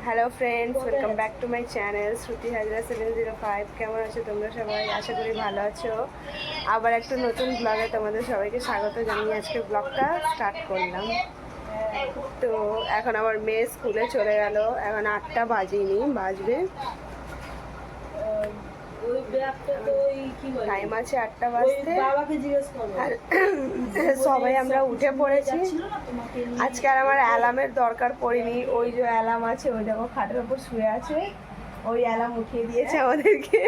Hello friends, welcome back to my channel Shruti Hazra 705। কেমন আছো তোমরা সবাই? আশা করি ভালো আছো। আবার একটা নতুন ব্লগে তোমাদের সবাইকে স্বাগত জানিয়ে আজকে ব্লগটা স্টার্ট করলাম। তো এখন আমার মেয়ে স্কুলে চলে গেল, এখন 8টা বাজেনি, বাজবে, টাইম আছে 8টা বাজতে। আর সবাই আমরা উঠে পড়েছি। আজকে আর আমার অ্যালার্মের দরকার পড়েনি। ওই যে অ্যালার্ম আছে, ওই দেখো খাটের ওপর শুয়ে আছে, ওই অ্যালার্ম উঠিয়ে দিয়েছে আমাদেরকে।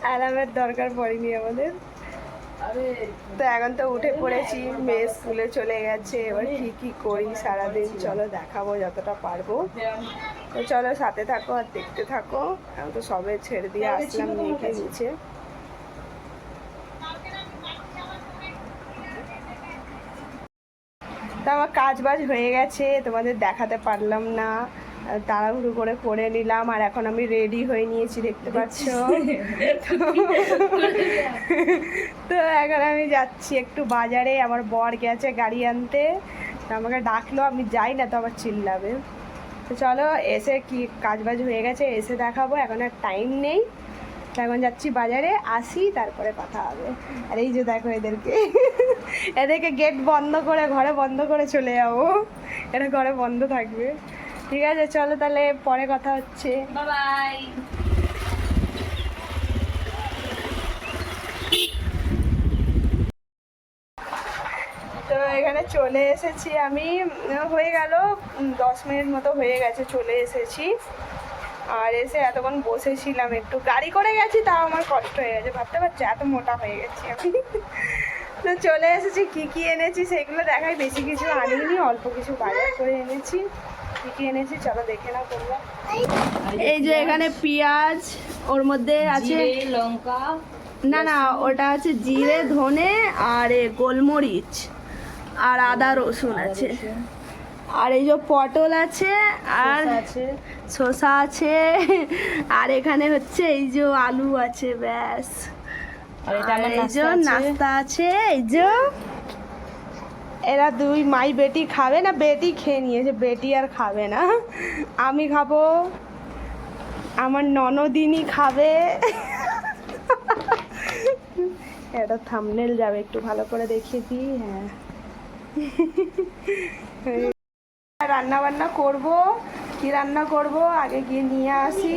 অ্যালার্মের দরকার পড়েনি আমাদের। তো এখন তো উঠে পড়েছি, মেয়ে স্কুলে চলে গেছে। এবার কি করি সারাদিন চলো দেখাবো যতটা পারবো। তো চলো সাথে থাকো আর দেখতে থাকো। এখন তো সবে ছেড়ে দিয়ে আসলাম মেয়েকে নিচে। তো আমার কাজ বাজ হয়ে গেছে, তোমাদের দেখাতে পারলাম না, তাড়াহুড়ো করে করে নিলাম। আর এখন আমি রেডি হয়ে নিয়েছি, দেখতে পাচ্ছ। তো এখন আমি যাচ্ছি একটু বাজারে, আমার বর গেছে গাড়ি আনতে, আমাকে ডাকলো, আমি যাই না তো আবার চিল্লাবে। তো চলো এসে কি কাজ বাজ হয়ে গেছে এসে দেখাবো, এখন আর টাইম নেই। তো এখন যাচ্ছি বাজারে, আসি তারপরে কথা হবে। আর এই যে দেখো এদেরকে গেট বন্ধ করে ঘরে বন্ধ করে চলে যাবো, এটা ঘরে বন্ধ থাকবে। ঠিক আছে চলো তাহলে পরে কথা হচ্ছে, বাই। তো এখানে চলে এসেছি আমি, হয়ে গেল 10 মিনিট মতো হয়ে গেছে চলে এসেছি। আর এসে এতক্ষণ বসেছিলাম, একটু গাড়ি করে গেছি, তাও আমার কষ্ট হয়ে গেছে, ভাবতে পারছি এত মোটা হয়ে গেছি আমি। তো চলে এসেছি, কি এনেছি সেগুলো দেখাই। বেশি কিছু আনিনি, অল্প কিছু বাজার করে এনেছি। কি এনেছি চলো দেখে নাও তোমরা। এই যে এখানে পেঁয়াজ, ওর মধ্যে আছে লঙ্কা, না ওটা আছে জিরে ধনে আর গোলমরিচ আর আদা রসুন আছে। আর এই যে পটল আছে, আর শসা আছে, আর এখানে হচ্ছে এই যে আলু আছে, ব্যাস। আর এই যে নাস্তা আছে, এই যে এরা দুই মাই বেটি খাবে না, বেটি খেয়ে নিয়েছে, বেটি আর খাবে না, আমি খাবো, আমার ননদিনী খাবে। এটা থাম্বনেল যাবে, একটু ভালো করে দেখিয়ে দিই। হ্যাঁ রান্না বান্না করব, কি রান্না করব আগে গিয়ে নিয়ে আসি,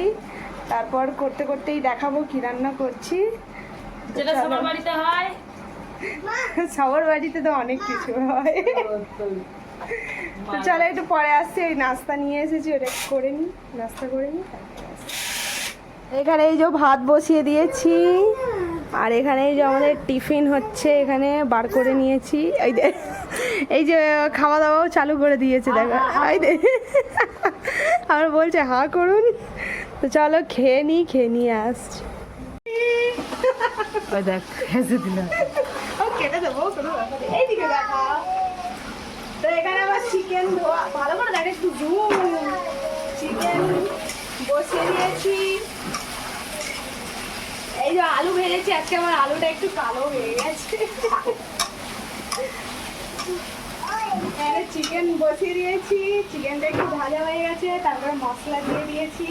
তারপর করতে করতেই দেখাবো কি রান্না করছি। যেটা সবার বাড়িতে হয়, সবার বাড়িতে তো অনেক কিছু হয়। তো চলো একটু পরে আসছি, ওই নাস্তা নিয়ে এসেছি, ওটা করে নিই, নাস্তা করে নিই। এখানে এই যে ভাত বসিয়ে দিয়েছি, আর এখানে এই যে আমাদের টিফিন হচ্ছে, এখানে বার করে নিয়েছি। এই যে খাওয়া দাওয়াও চালু করে দিয়েছে, দেখো আমার বলছে হা করুন। তো চলো খেয়ে নিয়ে আসছি। দেখ হেসে দিল, কেটে দেবো, কোনো ব্যাপার নেই। এইদিকে দেখা। তো এখানে আবার চিকেন ধোয়া, ভালো করে দেখ একটু জুম। চিকেন বসিয়ে দিয়েছি। এই যে আলু ভেজেছি, আজকে আমার আলুটা একটু কালো হয়ে গেছে। চিকেন বসিয়ে দিয়েছি, চিকেনটা একটু ভাজা হয়ে গেছে, তারপরে মশলা দিয়ে দিয়েছি,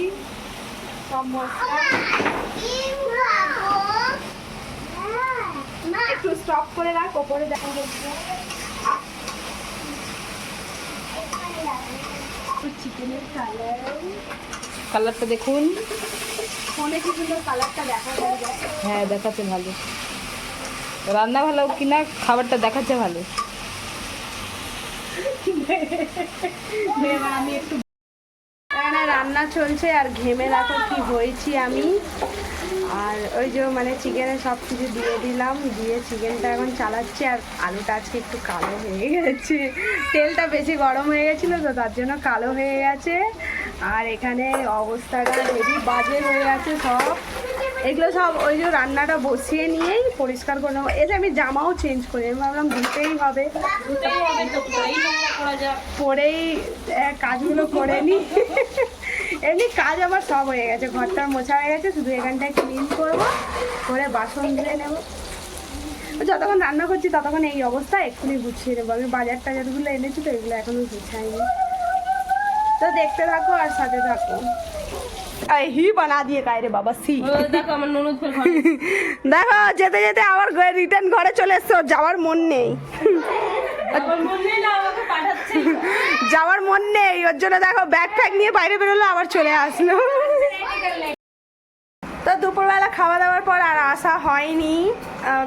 সব মশলা। একটু স্টপ করে রাখ, ওপরে দেখা যাচ্ছে চিকেনের কালারটা দেখুন, ফোনে কি সুন্দর কালারটা দেখা যায়। হ্যাঁ দেখাচ্ছে ভালো, রান্না ভালো কিনা খাবারটা দেখাচ্ছে ভালো। আমি একটু এখানে রান্না চলছে, আর ঘেমে দেখো কি হয়েছি আমি। আর ওই যে মানে চিকেনে সব কিছু দিয়ে দিলাম, দিয়ে চিকেনটা এখন চালাচ্ছি। আর আলুটা আজকে একটু কালো হয়ে গেছে, তেলটা বেশি গরম হয়ে গেছিলো তো, তার জন্য কালো হয়ে গেছে। আর এখানে অবস্থাটা হেভি বাজে হয়ে আছে সব, এগুলো সব ওই যে রান্নাটা বসিয়ে নিয়েই পরিষ্কার করে নেবো। এসে আমি জামাও চেঞ্জ করি, আমি ভাবলাম ধুতেই হবে, পরেই কাজগুলো করে নিই। এমনি কাজ আমার সব হয়ে গেছে, ঘরটা মোছা হয়ে গেছে, শুধু এখানটায় ক্লিন করবো, করে বাসন ধুয়ে নেবো। যতক্ষণ রান্না করছি ততক্ষণ এই অবস্থা, এক্ষুনি গুছিয়ে নেবো। আমি বাজার টাজারগুলো এনেছি তো, এগুলো এখনো গুছাইনি। তো দেখতে থাকো আর সাথে থাকো। এই হি বানা দিয়ে কায় রে বাবা সি। দেখো আমার ননদ ফের ঘরে দেখো যেতে যেতে আবার রিটার্ন ঘরে চলে এসছো, যাওয়ার মন নেই। আমার মন নেই না, আমাকে পাঠাচ্ছে। যাওয়ার মন নেই, ওর জন্য দেখো ব্যাগ ফ্যাগ নিয়ে বাইরে বেরোলো, আবার চলে আসলো। তো দুপুরবেলা খাওয়া দাওয়ার পর আর আসা হয়নি,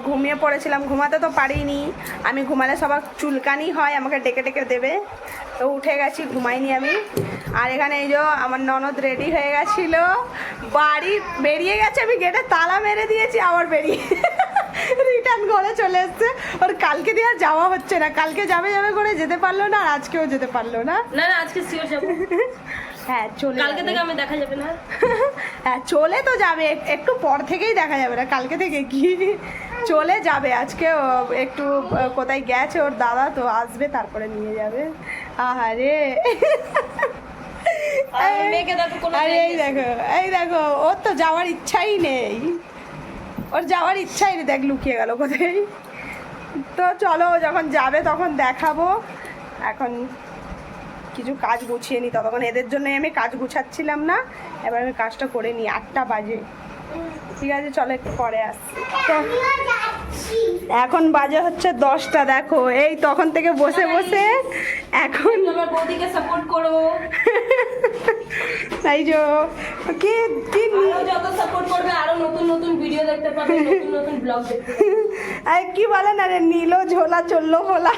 ঘুমিয়ে পড়েছিলাম, ঘুমাতে তো পারিনি। আমি ঘুমালে সবার চুলকানি হয়, আমাকে ডেকে ডেকে দেবে, তো উঠে গেছি, ঘুমাইনি আমি। আর এখানে এই যে আমার ননদ রেডি হয়ে গেছিল, বাড়ি বেরিয়ে গেছে, আমি গেটে তালা মেরে দিয়েছি, আবার বেরিয়ে রিটার্ন ঘরে চলে এসছে। ওর কালকে দিয়ে আর যাওয়া হচ্ছে না, কালকে যাবে যাবে করে যেতে পারলো না, আর আজকেও যেতে পারলো না। না না, আজকে শিওর যাবো। হ্যাঁ চলে কালকে থেকে আমি দেখা যাবে না। হ্যাঁ চলে তো যাবে, একটু পর থেকেই দেখা যাবে না, কালকে থেকে কি চলে যাবে। আজকে একটু কোথায় গেছে ওর দাদা, তো আসবে তারপরে নিয়ে যাবে। আহারে মেয়েকে দেখো কোনো আরে এই দেখো ওর তো যাওয়ার ইচ্ছাই নেই, ওর যাওয়ার ইচ্ছাই নেই, দেখ লুকিয়ে গেল কোথায়। তো চলো যখন যাবে তখন দেখাবো। এখন কিছু কাজ গুছিয়ে নিই, ততক্ষণ এদের জন্য আমি কাজ গুছাচ্ছিলাম না, এবার আমি কাজটা করে নিই। 8টা বাজে, ঠিক আছে চলো একটু পরে আসছি। তো এখন বাজে হচ্ছে 10টা, দেখো এই তখন থেকে বসে বসে এখন আমার বৌদিকে সাপোর্ট করো। তাই যে কি কি আরো যত সাপোর্ট করবে আরো নতুন নতুন ভিডিও দেখতে পাবে, নতুন নতুন ব্লগ দেখতে পাবে। আর কি বলে না রে, নীলো ঝোলা চললো ভোলা,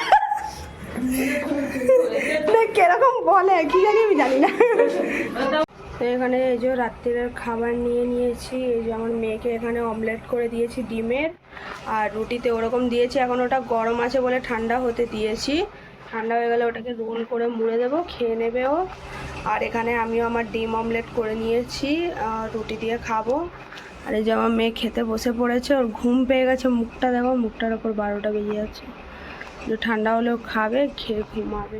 কিরকম বলে কি জানি, আমি জানি না। তো এখানে এই যে রাত্রিরের খাবার নিয়ে নিয়েছি, এই যে আমার মেয়েকে এখানে অমলেট করে দিয়েছি ডিমের, আর রুটিতে ওরকম দিয়েছি। এখন ওটা গরম আছে বলে ঠান্ডা হতে দিয়েছি, ঠান্ডা হয়ে গেলে ওটাকে রোল করে মুড়ে দেবো, খেয়ে নেবে ও। আর এখানে আমিও আমার ডিম অমলেট করে নিয়েছি, রুটি দিয়ে খাবো। আর এই যে আমার মেয়ে খেতে বসে পড়েছে, ওর ঘুম পেয়ে গেছে, মুখটা দেখো, মুখটার ওপর 12টা বেজে যাচ্ছে। যে ঠান্ডা হলেও খাবে, খেয়ে ঘুমাবে।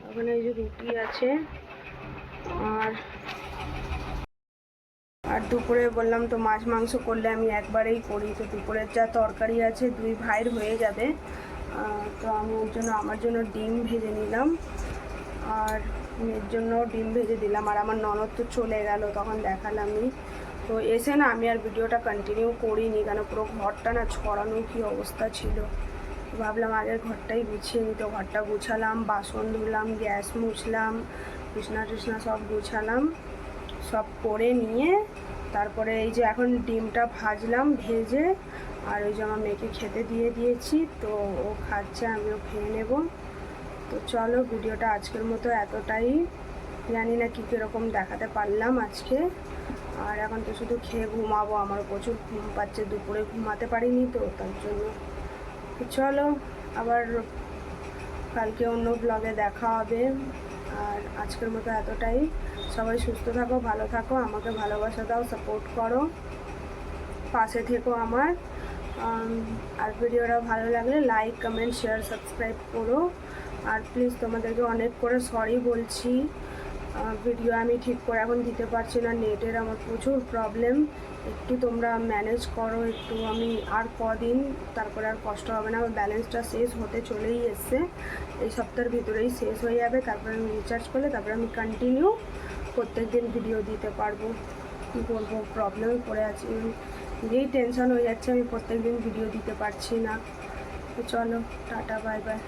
ওখানে এই যে রুটি আছে, আর দুপুরে বললাম তো মাছ মাংস করলে আমি একবারেই করি, তো দুপুরের যা তরকারি আছে 2 ভাইয়ের হয়ে যাবে। তো আমি ওর জন্য আমার জন্য ডিম ভেজে নিলাম, আর মেয়ের জন্য ডিম ভেজে দিলাম। আর আমার ননদ তো চলে গেল, তখন দেখালামই। তো এসে না আমি আর ভিডিওটা কন্টিনিউ করিনি, কেন পুরো ঘরটা না ছড়ানো কি অবস্থা ছিল। ভাবলাম আগের ঘরটাই গুছিয়ে নিই, তো ঘরটা গুছালাম, বাসন ধুলাম, গ্যাস মুছলাম, বিছনা টিছনা সব গুছালাম, সব করে নিয়ে তারপরে এই যে এখন ডিমটা ভাজলাম ভেজে, আর ওই যে আমার মেয়েকে খেতে দিয়ে দিয়েছি, তো ও খাচ্ছে, আমিও খেয়ে নেব। তো চলো ভিডিওটা আজকের মতো এতটাই, জানি না কী কীরকম দেখাতে পারলাম আজকে। আর এখন তো শুধু খেয়ে ঘুমাবো, আমার প্রচুর ঘুম পাচ্ছে, দুপুরে ঘুমাতে পারিনি তো তার জন্য। তো চলো আবার কালকে অন্য ব্লগে দেখা হবে, আর আজকের মতো এতটাই। সবাই সুস্থ থাকো, ভালো থাকো, আমাকে ভালোবাসা দাও, সাপোর্ট করো, পাশে থেকো আমার। আর ভিডিওটা ভালো লাগলে লাইক, কমেন্ট, শেয়ার, সাবস্ক্রাইব করো। আর প্লিজ তোমাদেরকে অনেক করে সরি বলছি, ভিডিও আমি ঠিক করে এখন দিতে পারছি না, নেটের আমার প্রচুর প্রবলেম, একটু তোমরা ম্যানেজ করো একটু। আমি আর কদিন, তারপরে আর কষ্ট হবে না, আমার ব্যালেন্সটা শেষ হতে চলেই এসছে, এই সপ্তাহের ভিতরেই শেষ হয়ে যাবে। তারপরে আমি রিচার্জ করলে তারপরে আমি কন্টিনিউ প্রত্যেক দিন ভিডিও দিতে পারবো। কী করবো, প্রবলেমে পড়ে আছি, নিজেই টেনশন হয়ে যাচ্ছে, আমি প্রত্যেক দিন ভিডিও দিতে পারছি না। তো চলো টাটা, বাই বাই।